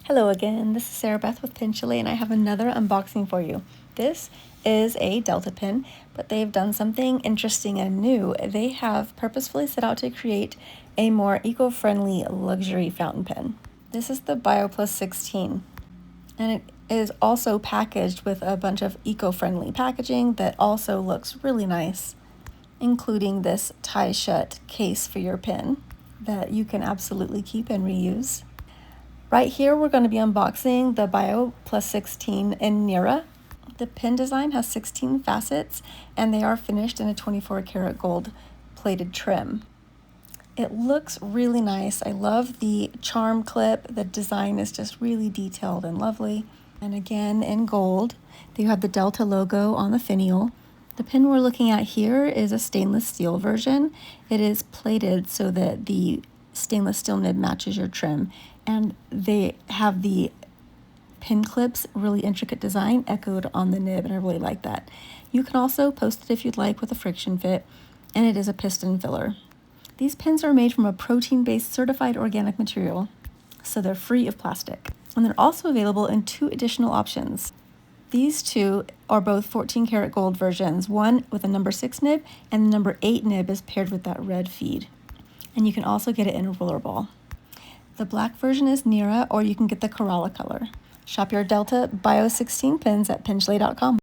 Hello again, this is Sarah Beth with Chalet, and I have another unboxing for you. This is a Delta pin, but they've done something interesting and new. They have purposefully set out to create a more eco-friendly luxury fountain pen. This is the Bio+16, and it is also packaged with a bunch of eco-friendly packaging that also looks really nice, including this tie-shut case for your pen that you can absolutely keep and reuse. Right here, we're going to be unboxing the Bio+16 in Nira. The pin design has 16 facets, and they are finished in a 24 karat gold plated trim. It looks really nice. I love the charm clip. The design is just really detailed and lovely. And again, in gold, you have the Delta logo on the finial. The pin we're looking at here is a stainless steel version. It is plated so that the stainless steel nib matches your trim, and they have the pin clips, really intricate design echoed on the nib, and I really like that. You can also post it if you'd like with a friction fit, and it is a piston filler. These pins are made from a protein-based certified organic material, so they're free of plastic. And they're also available in 2 additional options. These 2 are both 14 karat gold versions, one with a number 6 nib, and the number 8 nib is paired with that red feed. And you can also get it in a rollerball. The black version is Nira, or you can get the Corolla color. Shop your Delta Bio 16 pins at chalet.com.